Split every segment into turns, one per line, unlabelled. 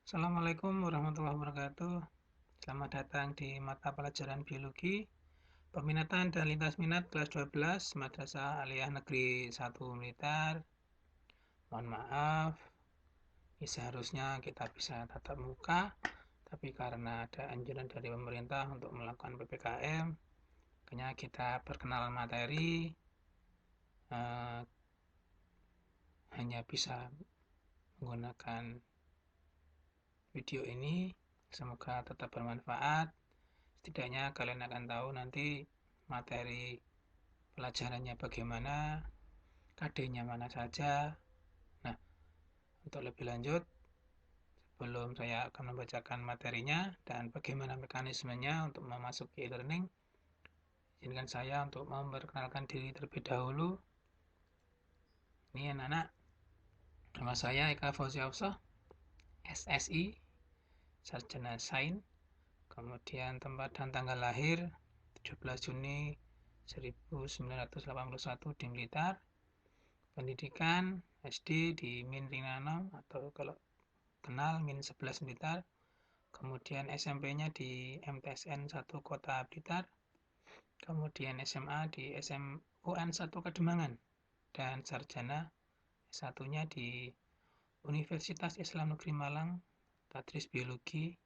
Assalamualaikum warahmatullahi wabarakatuh. Selamat datang di mata pelajaran biologi, peminatan dan lintas minat kelas 12 Madrasah Aliyah Negeri 1 Blitar. Mohon maaf, seharusnya kita bisa tatap muka, tapi karena ada anjuran dari pemerintah untuk melakukan PPKM, makanya kita perkenalan materi hanya bisa menggunakan video ini. Semoga tetap bermanfaat. Setidaknya kalian akan tahu nanti materi pelajarannya bagaimana, KD-nya mana saja. Nah, untuk lebih lanjut, sebelum saya akan membacakan materinya dan bagaimana mekanismenya untuk memasuki e-learning, izinkan saya untuk memperkenalkan diri terlebih dahulu. Ini anak-anak, nama saya Eka Fauzi Hafsah, SSI, Sarjana Sains, kemudian tempat dan tanggal lahir 17 Juni 1981 di Blitar, pendidikan SD di Min Ringanom atau kalau kenal Min 11 Blitar, kemudian SMP-nya di MTSN 1 Kota Blitar, kemudian SMA di SMUN 1 Kademangan, dan sarjana S1-nya di Universitas Islam Negeri Malang, Tadris Biologi.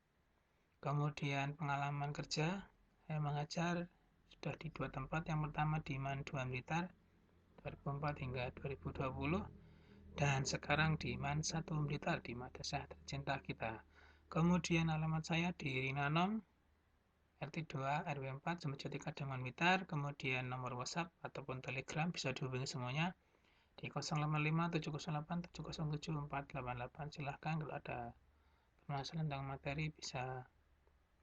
Kemudian pengalaman kerja, saya mengajar sudah di 2 tempat. Yang pertama di MAN 2 Blitar 2004 hingga 2020, dan sekarang di MAN 1 Blitar di Madrasah Tercinta kita. Kemudian alamat saya di Rinanom, RT 2 RW 4 Sembejati Kademangan Blitar. Kemudian nomor WhatsApp ataupun Telegram bisa dihubungi semuanya di 085 708 707 488. Silahkan kalau ada permasalahan tentang materi bisa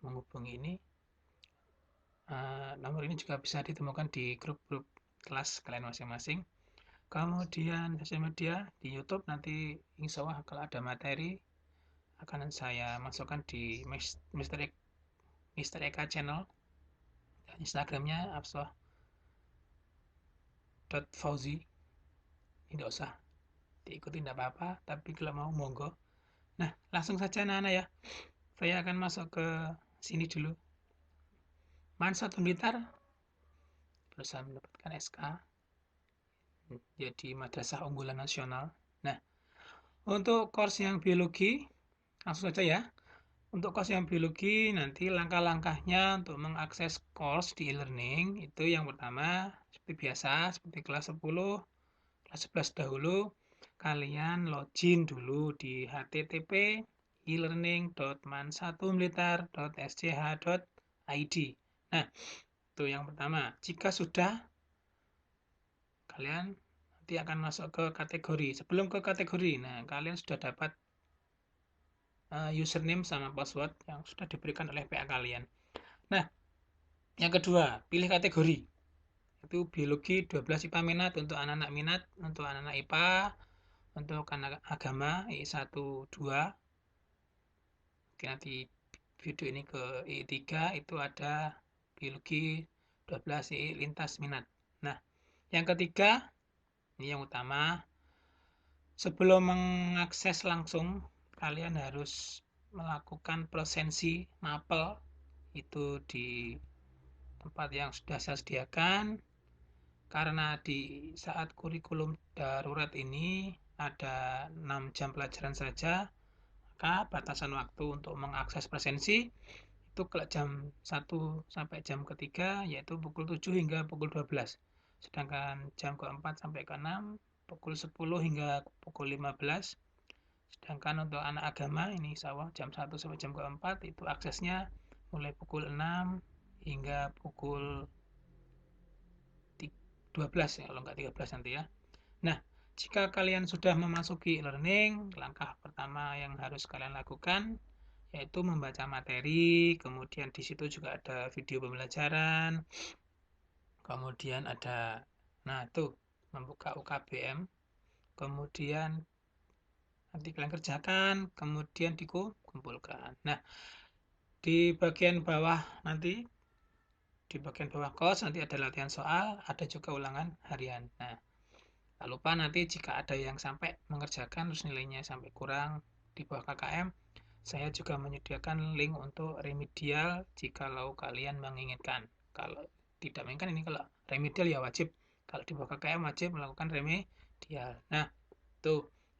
menghubungi ini. Nomor ini juga bisa ditemukan di grup-grup kelas kalian masing-masing. Kemudian sosial media di YouTube, nanti insya Allah kalau ada materi akan saya masukkan di Mr. Eka Channel, dan Instagramnya absah.fauzi. Ini tidak usah diikuti, tidak apa-apa, tapi kalau mau monggo. Nah, langsung saja anak-anak ya, saya akan masuk ke sini dulu. MAN 1 Blitar berusaha mendapatkan SK jadi madrasah unggulan nasional. Nah, untuk course yang biologi langsung saja ya. Untuk course yang biologi, nanti langkah-langkahnya untuk mengakses course di e-learning itu yang pertama, seperti biasa, seperti kelas 10, kelas 11 dahulu, kalian login dulu di http elearning.man1blitar.sch.id. Nah, itu yang pertama. Jika sudah, kalian nanti akan masuk ke kategori. Sebelum ke kategori, nah kalian sudah dapat username sama password yang sudah diberikan oleh pihak kalian. Nah, yang kedua, pilih kategori. Itu biologi 12 IPA minat untuk anak-anak minat, untuk anak-anak IPA, untuk anak agama I1 2. Oke, nanti video ini ke I3 itu ada biologi 12 I lintas minat. Nah, yang ketiga, ini yang utama, sebelum mengakses langsung kalian harus melakukan prosensi mapel itu di tempat yang sudah saya sediakan, karena di saat kurikulum darurat ini ada 6 jam pelajaran saja, maka batasan waktu untuk mengakses presensi itu kalau jam 1 sampai jam ketiga yaitu pukul 7 hingga pukul 12, sedangkan jam keempat sampai ke-6 pukul 10 hingga pukul 15. Sedangkan untuk anak agama ini insya Allah jam 1 sampai jam keempat itu aksesnya mulai pukul 6 hingga pukul 12 ya, kalau nggak 13 nanti ya. Nah, jika kalian sudah memasuki learning, langkah pertama yang harus kalian lakukan yaitu membaca materi, kemudian di situ juga ada video pembelajaran, kemudian ada, nah tuh, membuka UKBM, kemudian nanti kalian kerjakan, kemudian dikumpulkan. Nah, di bagian bawah nanti, di bagian bawah kos nanti ada latihan soal, ada juga ulangan harian. Nah, tak lupa nanti jika ada yang sampai mengerjakan terus nilainya sampai kurang di bawah KKM, Saya juga menyediakan link untuk remedial jikalau kalian menginginkan. Kalau tidak menginginkan, ini kalau remedial ya wajib. Kalau di bawah KKM wajib melakukan remedial. Nah,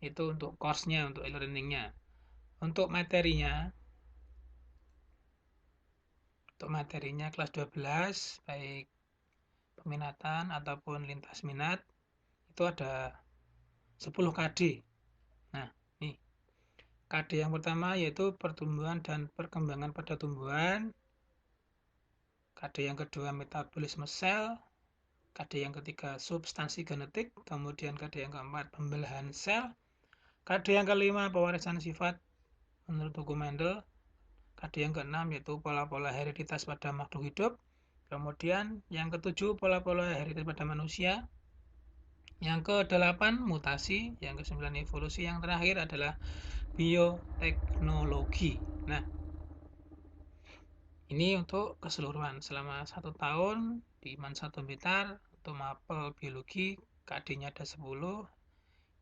itu untuk course-nya, untuk e-learning-nya. Untuk materinya kelas 12 baik peminatan ataupun lintas minat itu ada 10 KD. Nah, nih KD yang pertama yaitu pertumbuhan dan perkembangan pada tumbuhan, KD yang kedua metabolisme sel, KD yang ketiga substansi genetik, kemudian KD yang keempat pembelahan sel, KD yang kelima pewarisan sifat menurut hukum Mendel, KD yang keenam yaitu pola-pola hereditas pada makhluk hidup, kemudian yang ketujuh pola-pola hereditas pada manusia, yang ke-8 mutasi, yang ke-9 evolusi, yang terakhir adalah bioteknologi. Nah, ini untuk keseluruhan selama 1 tahun di MAN 1 Blitar untuk mapel biologi KD-nya ada 10.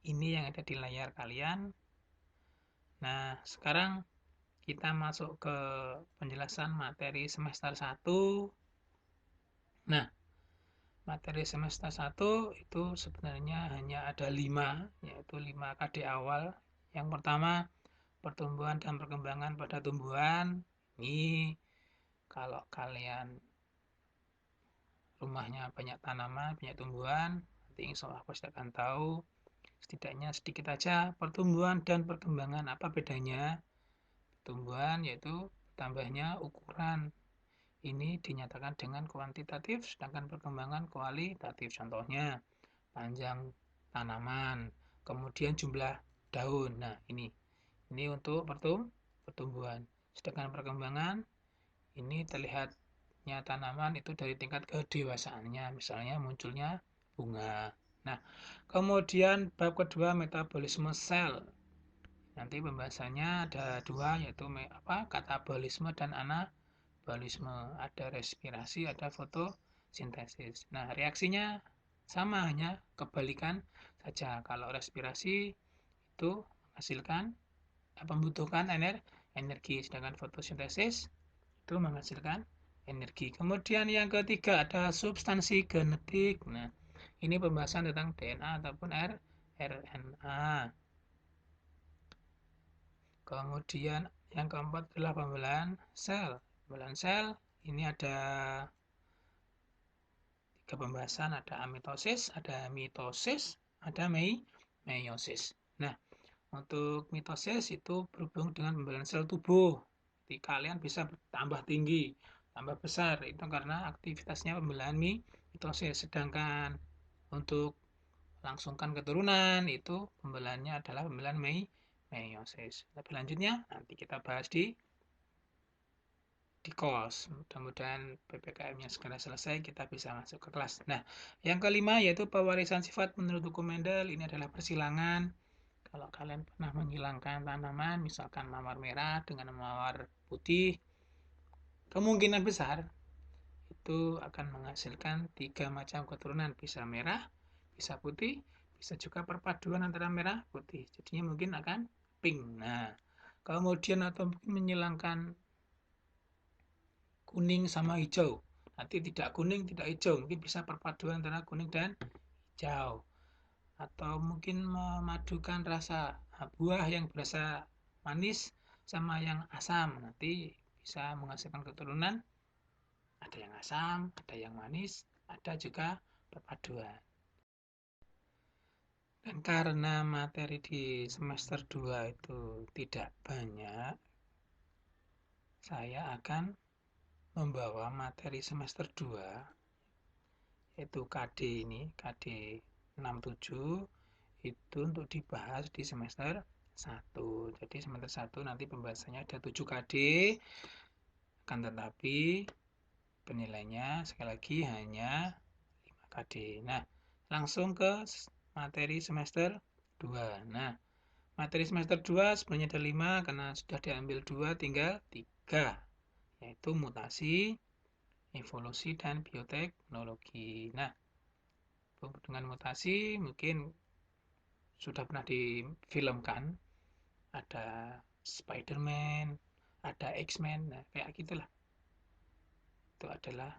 Ini yang ada di layar kalian. Nah, sekarang kita masuk ke penjelasan materi semester 1. Nah, materi semester 1 itu sebenarnya hanya ada 5, yaitu 5 KD awal. Yang pertama, pertumbuhan dan perkembangan pada tumbuhan. Ini kalau kalian rumahnya banyak tanaman, banyak tumbuhan, nanti insya Allah pasti akan tahu setidaknya sedikit aja pertumbuhan dan perkembangan. Apa bedanya? Pertumbuhan yaitu tambahnya ukuran. Ini dinyatakan dengan kuantitatif, sedangkan perkembangan kualitatif. Contohnya panjang tanaman, kemudian jumlah daun. Nah, ini untuk pertumbuhan. Sedangkan perkembangan ini terlihatnya tanaman itu dari tingkat kedewasaannya, misalnya munculnya bunga. Nah, kemudian bab kedua metabolisme sel. Nanti pembahasannya ada 2, yaitu katabolisme dan anabolisme. Ada respirasi, ada fotosintesis. Nah, reaksinya sama, hanya kebalikan saja. Kalau respirasi itu menghasilkan membutuhkan energi, sedangkan fotosintesis itu menghasilkan energi. Kemudian yang ketiga ada substansi genetik. Nah, ini pembahasan tentang DNA ataupun RNA. Kemudian yang keempat adalah pembelahan sel. Pembelahan sel ini ada 3 pembahasan, ada amitosis, ada mitosis, ada meiosis. Nah, untuk mitosis itu berhubung dengan pembelahan sel tubuh. Jadi kalian bisa tambah tinggi, tambah besar, itu karena aktivitasnya pembelahan mitosis. Sedangkan untuk langsungkan keturunan itu pembelahannya adalah pembelahan meiosis. Lebih lanjutnya nanti kita bahas di kos. Mudah-mudahan PPKM-nya segera selesai, kita bisa masuk ke kelas. Nah, yang kelima yaitu pewarisan sifat menurut hukum Mendel. Ini adalah persilangan. Kalau kalian pernah menghilangkan tanaman, misalkan mawar merah dengan mawar putih, kemungkinan besar itu akan menghasilkan 3 macam keturunan. Bisa merah, bisa putih, bisa juga perpaduan antara merah putih. Jadinya mungkin akan pink. Nah, kemudian atau mungkin menyilangkan kuning sama hijau. Nanti tidak kuning, tidak hijau. Mungkin bisa perpaduan antara kuning dan hijau. Atau mungkin memadukan rasa buah yang berasa manis sama yang asam. Nanti bisa menghasilkan keturunan. Ada yang asam, ada yang manis, ada juga perpaduan. Dan karena materi di semester 2 itu tidak banyak, saya akan membawa materi semester 2 yaitu KD ini, KD 67 itu untuk dibahas di semester 1. Jadi semester 1 nanti pembahasannya ada 7 KD, akan tetapi penilainya sekali lagi hanya 5 KD. Nah, langsung ke materi semester 2. Nah, materi semester 2 sebenarnya ada 5 karena sudah diambil 2, tinggal 3, yaitu mutasi, evolusi, dan bioteknologi. Nah, dengan mutasi mungkin sudah pernah difilmkan, ada Spider-Man, ada X-Men, nah kayak gitulah. Itu adalah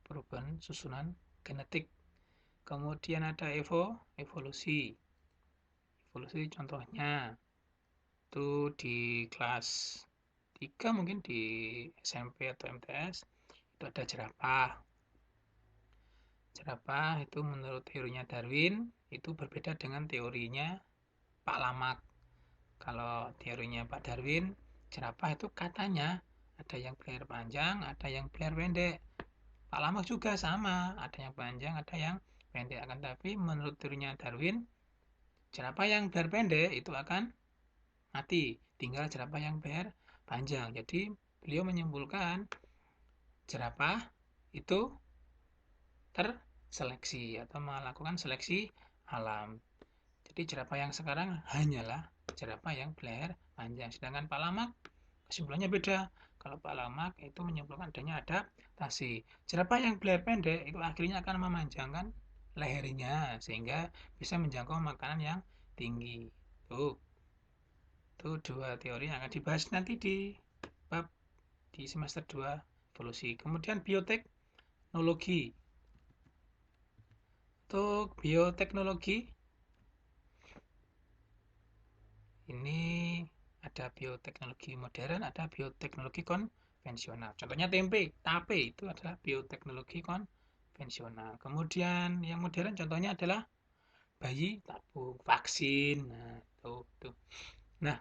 perubahan susunan genetik. Kemudian ada evolusi. Evolusi contohnya itu di kelas 3 mungkin di SMP atau MTS itu ada jerapah. Jerapah itu menurut teorinya Darwin itu berbeda dengan teorinya Pak Lamak. Kalau teorinya Pak Darwin, jerapah itu katanya ada yang berleher panjang, ada yang berleher pendek. Pak Lamak juga sama, ada yang panjang, ada yang pendek. Akan tapi menurut teorinya Darwin, jerapah yang berleher pendek itu akan mati, tinggal jerapah yang berleher panjang. Jadi beliau menyimpulkan jerapah itu terseleksi atau melakukan seleksi alam. Jadi jerapah yang sekarang hanyalah jerapah yang berleher panjang. Sedangkan Pak Lamak kesimpulannya beda. Kalau Pak Lamak itu menyimpulkan adanya adaptasi. Jerapah yang berleher pendek itu akhirnya akan memanjangkan lehernya sehingga bisa menjangkau makanan yang tinggi. Itu dua teori yang akan dibahas nanti di bab di semester 2 evolusi. Kemudian bioteknologi. Untuk bioteknologi ini ada bioteknologi modern, ada bioteknologi konvensional. Contohnya tape itu adalah bioteknologi konvensional. Kemudian yang modern contohnya adalah bayi tabung, vaksin. Nah, itu. Nah,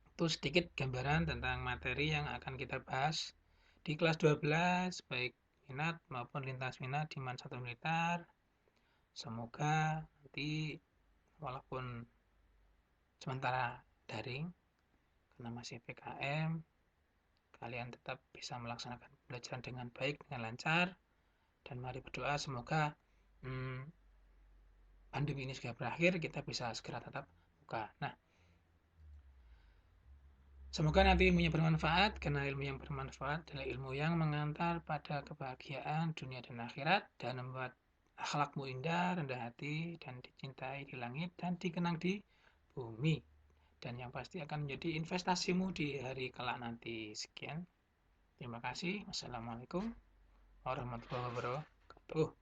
itu sedikit gambaran tentang materi yang akan kita bahas di kelas 12, baik minat maupun lintas minat di MAN 1 Militer. Semoga nanti walaupun sementara daring karena masih PKM, kalian tetap bisa melaksanakan pembelajaran dengan baik, dengan lancar, dan mari berdoa semoga pandemi ini segera berakhir, kita bisa segera tatap muka. Nah, semoga nanti ilmunya bermanfaat, karena ilmu yang bermanfaat adalah ilmu yang mengantar pada kebahagiaan dunia dan akhirat, dan membuat akhlakmu indah, rendah hati, dan dicintai di langit, dan dikenang di bumi. Dan yang pasti akan menjadi investasimu di hari kelak nanti. Sekian. Terima kasih. Wassalamualaikum warahmatullahi wabarakatuh.